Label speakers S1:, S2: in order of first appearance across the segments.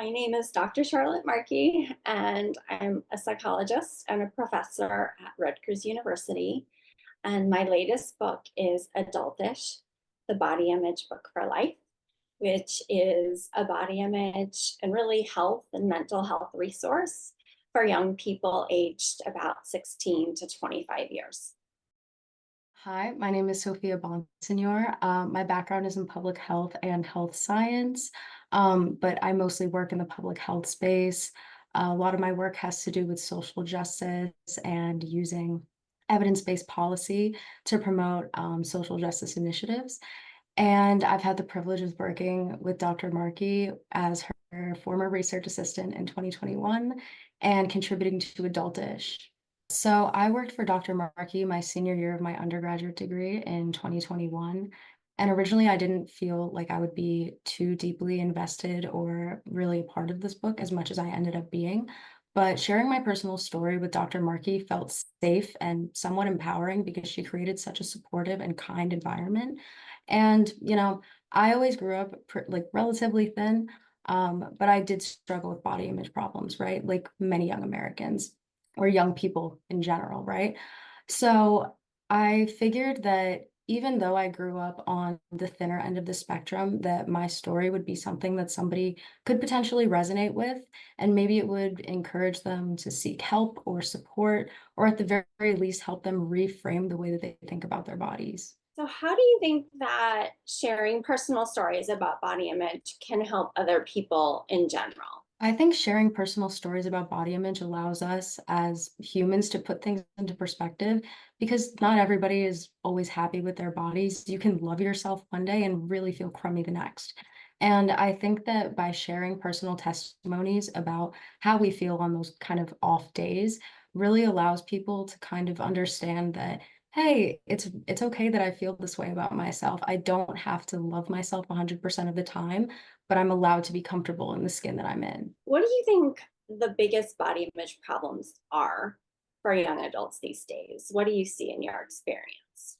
S1: My name is Dr. Charlotte Markey, and I'm a psychologist and a professor at Rutgers University. And my latest book is Adultish, the Body Image Book for Life, which is a body image and really health and mental health resource for young people aged about 16 to 25 years.
S2: Hi, my name is Sophia Bonsignor. My background is in public health and health science, but I mostly work in the public health space. A lot of my work has to do with social justice and using evidence-based policy to promote social justice initiatives. And I've had the privilege of working with Dr. Markey as her former research assistant in 2021 and contributing to Adultish. So I worked for Dr. Markey my senior year of my undergraduate degree in 2021. And originally, I didn't feel like I would be too deeply invested or really a part of this book as much as I ended up being. But sharing my personal story with Dr. Markey felt safe and somewhat empowering because she created such a supportive and kind environment. And, I always grew up like relatively thin, but I did struggle with body image problems, right? Like many young Americans or young people in general, right? So I figured that even though I grew up on the thinner end of the spectrum, that my story would be something that somebody could potentially resonate with, and maybe it would encourage them to seek help or support, or at the very least, help them reframe the way that they think about their bodies.
S1: So, how do you think that sharing personal stories about body image can help other people in general?
S2: I think sharing personal stories about body image allows us as humans to put things into perspective because not everybody is always happy with their bodies. You can love yourself one day and really feel crummy the next. And I think that by sharing personal testimonies about how we feel on those kind of off days really allows people to kind of understand that, hey, it's okay that I feel this way about myself. I don't have to love myself 100% of the time, but I'm allowed to be comfortable in the skin that I'm in.
S1: What do you think the biggest body image problems are for young adults these days? What do you see in your experience?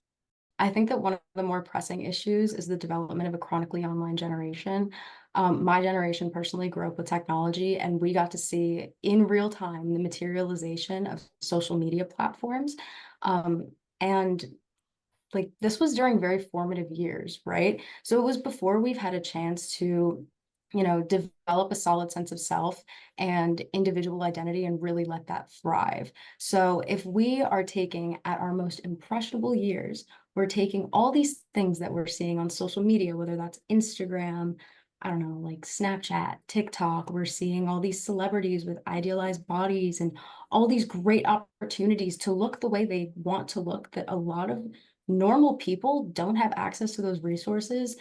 S2: I think that one of the more pressing issues is the development of a chronically online generation. My generation personally grew up with technology, and we got to see in real time the materialization of social media platforms. And like this was during very formative years, right? So it was before we've had a chance to, develop a solid sense of self and individual identity and really let that thrive. So if we are taking at our most impressionable years, we're taking all these things that we're seeing on social media, whether that's Instagram, I don't know, like Snapchat, TikTok, we're seeing all these celebrities with idealized bodies and all these great opportunities to look the way they want to look that a lot of normal people don't have access to those resources.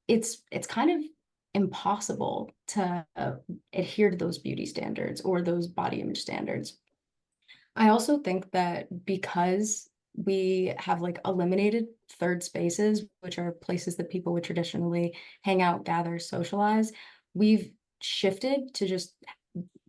S2: It's kind of impossible to adhere to those beauty standards or those body image standards. I also think that because we have like eliminated third spaces, which are places that people would traditionally hang out, gather, socialize, we've shifted to just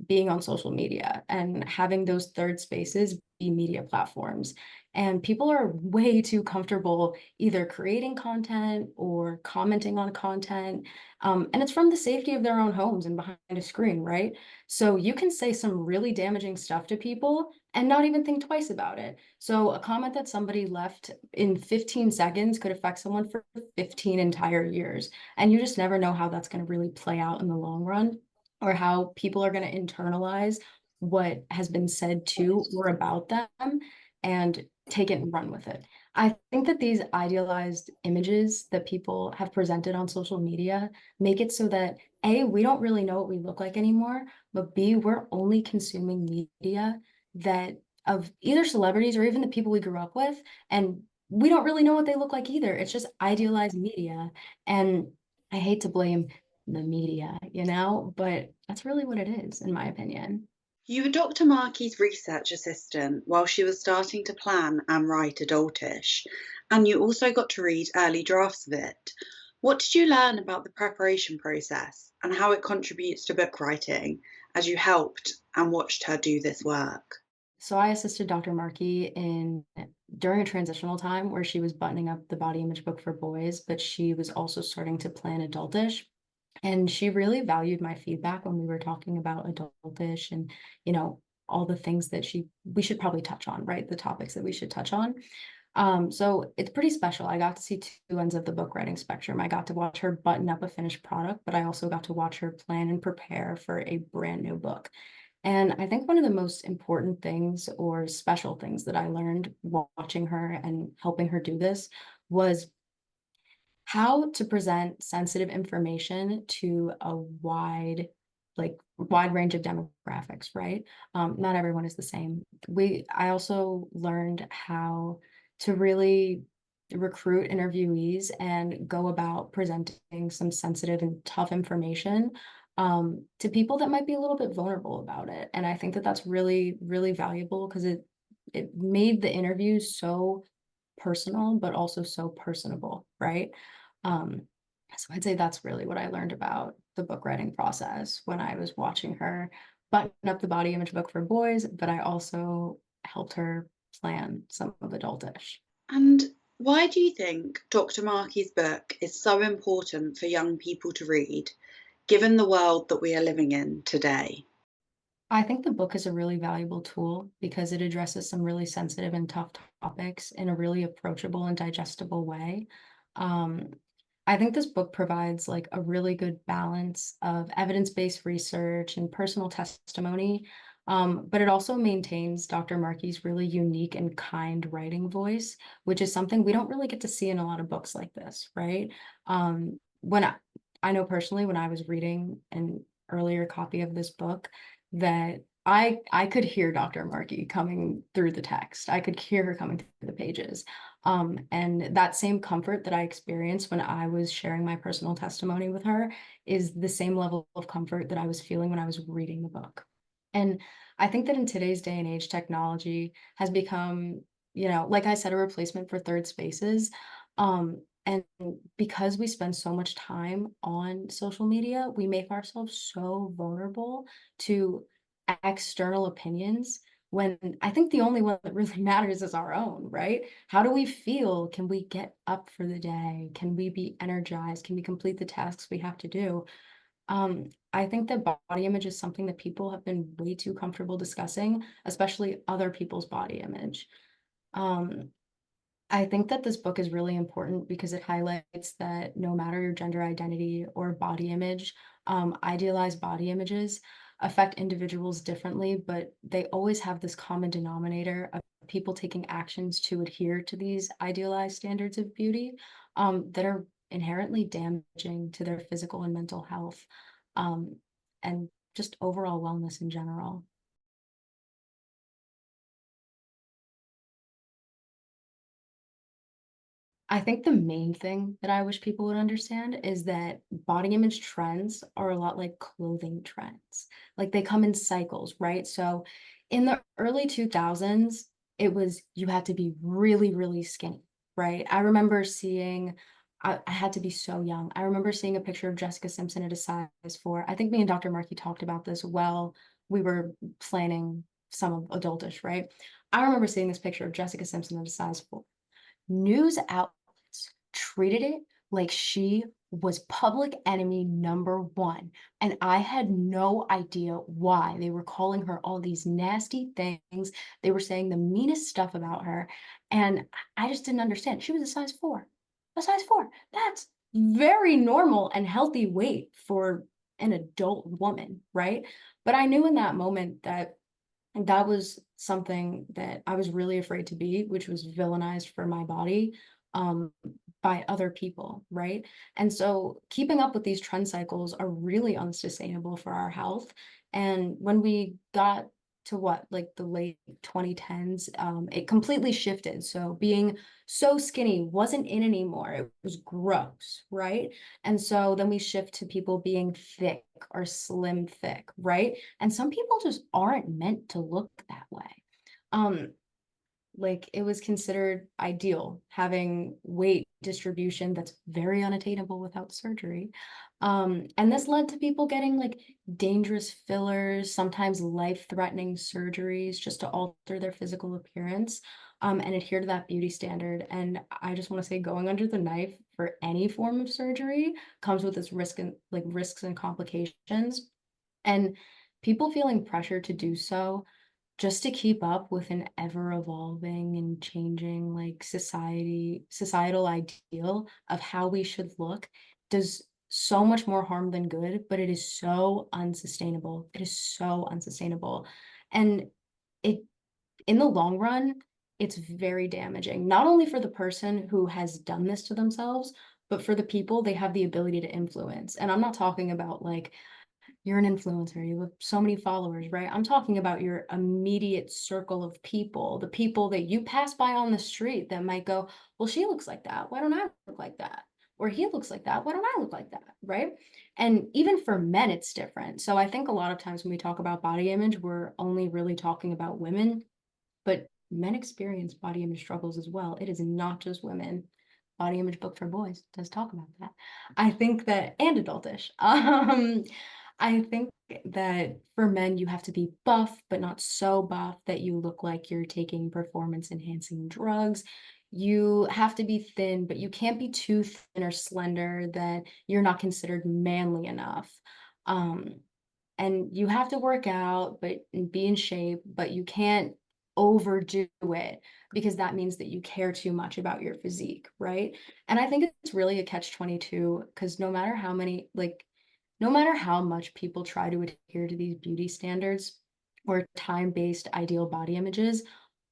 S2: being on social media and having those third spaces be media platforms. And people are way too comfortable either creating content or commenting on content. And it's from the safety of their own homes and behind a screen, right? So you can say some really damaging stuff to people and not even think twice about it. So a comment that somebody left in 15 seconds could affect someone for 15 entire years. And you just never know how that's going to really play out in the long run or how people are going to internalize what has been said to or about them and take it and run with it. I think that these idealized images that people have presented on social media make it so that A, we don't really know what we look like anymore, but B, we're only consuming media that of either celebrities or even the people we grew up with, and we don't really know what they look like either. It's just idealized media. And I hate to blame the media, but that's really what it is, in my opinion.
S3: You were Dr. Markey's research assistant while she was starting to plan and write Adultish, and you also got to read early drafts of it. What did you learn about the preparation process and how it contributes to book writing as you helped and watched her do this work?
S2: So I assisted Dr. Markey in during a transitional time where she was buttoning up the body image book for boys, but she was also starting to plan Adultish. And she really valued my feedback when we were talking about Adultish and, you know, all the things that we should probably touch on, right? The topics that we should touch on. So it's pretty special. I got to see two ends of the book writing spectrum. I got to watch her button up a finished product, but I also got to watch her plan and prepare for a brand new book. And I think one of the most important things or special things that I learned watching her and helping her do this was how to present sensitive information to a wide range of demographics, right? Not everyone is the same. I also learned how to really recruit interviewees and go about presenting some sensitive and tough information to people that might be a little bit vulnerable about it. And I think that that's really, really valuable because it made the interview so personal, but also so personable, right? Um, so I'd say that's really what I learned about the book writing process when I was watching her button up the body image book for boys, but I also helped her plan some of Adultish.
S3: And why do you think Dr. Markey's book is so important for young people to read, given the world that we are living in today?
S2: I think the book is a really valuable tool because it addresses some really sensitive and tough topics in a really approachable and digestible way. Um, I think this book provides like a really good balance of evidence-based research and personal testimony, but it also maintains Dr. Markey's really unique and kind writing voice, which is something we don't really get to see in a lot of books like this, right? When I know personally, when I was reading an earlier copy of this book, that I could hear Dr. Markey coming through the text. I could hear her coming through the pages. And that same comfort that I experienced when I was sharing my personal testimony with her is the same level of comfort that I was feeling when I was reading the book. And I think that in today's day and age, technology has become, like I said, a replacement for third spaces. And because we spend so much time on social media, we make ourselves so vulnerable to external opinions when I think the only one that really matters is our own, right? How do we feel? Can we get up for the day? Can we be energized? Can we complete the tasks we have to do? I think that body image is something that people have been way too comfortable discussing, especially other people's body image. Um, I think that this book is really important because it highlights that no matter your gender identity or body image, idealized body images affect individuals differently, but they always have this common denominator of people taking actions to adhere to these idealized standards of beauty that are inherently damaging to their physical and mental health, um, and just overall wellness in general. I think the main thing that I wish people would understand is that body image trends are a lot like clothing trends. Like they come in cycles, right? So in the early 2000s, it was you had to be really, really skinny, right? I remember seeing, I had to be so young. I remember seeing a picture of Jessica Simpson at a size 4. I think me and Dr. Markey talked about this while we were planning some of Adultish, right? I remember seeing this picture of Jessica Simpson at a size 4. News outlets treated it like she was public enemy number one. And I had no idea why. They were calling her all these nasty things. They were saying the meanest stuff about her. And I just didn't understand. She was a size 4. A size 4. That's very normal and healthy weight for an adult woman, right? But I knew in that moment that that was something that I was really afraid to be, which was villainized for my body um, by other people, right? And so keeping up with these trend cycles are really unsustainable for our health. And when we got to like the late 2010s, it completely shifted. So being so skinny wasn't in anymore. It was gross, right? And so then we shift to people being thick or slim thick, right? And some people just aren't meant to look that way. Um, like it was considered ideal having weight distribution that's very unattainable without surgery. And this led to people getting like dangerous fillers, sometimes life-threatening surgeries just to alter their physical appearance, and adhere to that beauty standard. And I just want to say going under the knife for any form of surgery comes with its risks and complications. And people feeling pressure to do so just to keep up with an ever evolving and changing like societal ideal of how we should look does so much more harm than good, but it is so unsustainable. It is so unsustainable. And it in the long run, it's very damaging, not only for the person who has done this to themselves, but for the people they have the ability to influence. And I'm not talking about like you're an influencer, you have so many followers, right? I'm talking about your immediate circle of people, the people that you pass by on the street that might go, well, she looks like that. Why don't I look like that? Or he looks like that. Why don't I look like that? Right. And even for men, it's different. So I think a lot of times when we talk about body image, we're only really talking about women, but men experience body image struggles as well. It is not just women. Body Image Book for Boys does talk about that. I think that, and Adultish. I think that for men, you have to be buff, but not so buff that you look like you're taking performance enhancing drugs. You have to be thin, but you can't be too thin or slender that you're not considered manly enough. Um, and you have to work out, but and be in shape, but you can't overdo it because that means that you care too much about your physique, right? And I think it's really a catch-22 because no matter how much people try to adhere to these beauty standards or time-based ideal body images,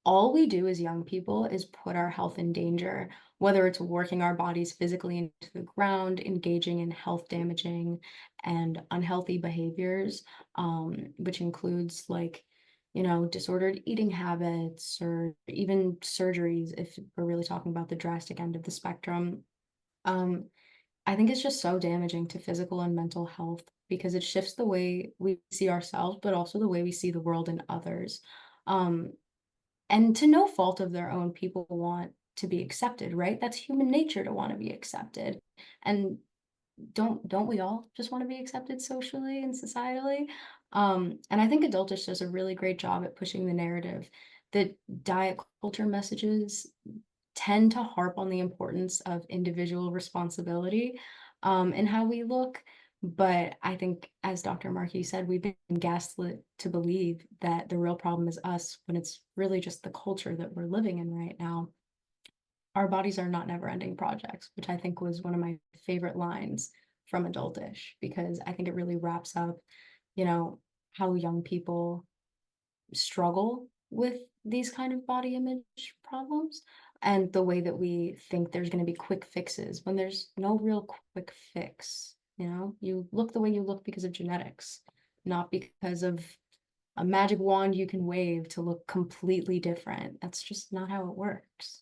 S2: all we do as young people is put our health in danger, whether it's working our bodies physically into the ground, engaging in health damaging and unhealthy behaviors, which includes disordered eating habits or even surgeries, if we're really talking about the drastic end of the spectrum. Um, I think it's just so damaging to physical and mental health because it shifts the way we see ourselves, but also the way we see the world and others. Um, and to no fault of their own, people want to be accepted, right? That's human nature to want to be accepted. And don't we all just want to be accepted socially and societally? And I think Adultish does a really great job at pushing the narrative that diet culture messages tend to harp on the importance of individual responsibility in how we look. But I think, as Dr. Markey said, we've been gaslit to believe that the real problem is us when it's really just the culture that we're living in right now. Our bodies are not never-ending projects, which I think was one of my favorite lines from Adultish, because I think it really wraps up, how young people struggle with these kind of body image problems and the way that we think there's going to be quick fixes when there's no real quick fix. You look the way you look because of genetics, not because of a magic wand you can wave to look completely different. That's just not how it works.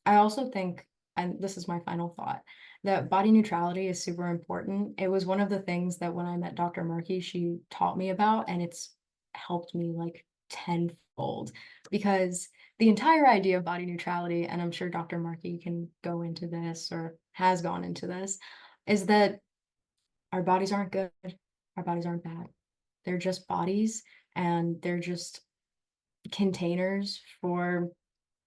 S2: I also think, and this is my final thought, that body neutrality is super important. It was one of the things that when I met Dr. Markey, she taught me about, and it's helped me like tenfold because the entire idea of body neutrality, and I'm sure Dr. Markey can go into this or has gone into this, is that our bodies aren't good, our bodies aren't bad. They're just bodies, and they're just containers for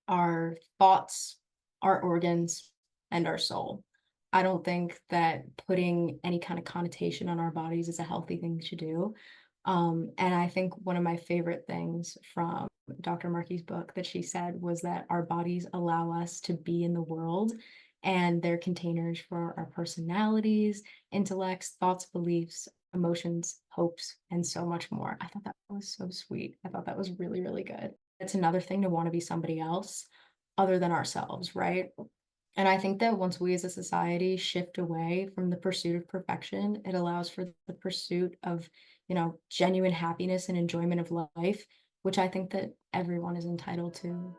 S2: our thoughts, our organs, and our soul. I don't think that putting any kind of connotation on our bodies is a healthy thing to do. And I think one of my favorite things from Dr. Markey's book that she said was that our bodies allow us to be in the world, and they're containers for our personalities, intellects, thoughts, beliefs, emotions, hopes, and so much more. I thought that was so sweet. I thought that was really, really good. It's another thing to want to be somebody else other than ourselves, right? And I think that once we as a society shift away from the pursuit of perfection, it allows for the pursuit of, genuine happiness and enjoyment of life, which I think that everyone is entitled to.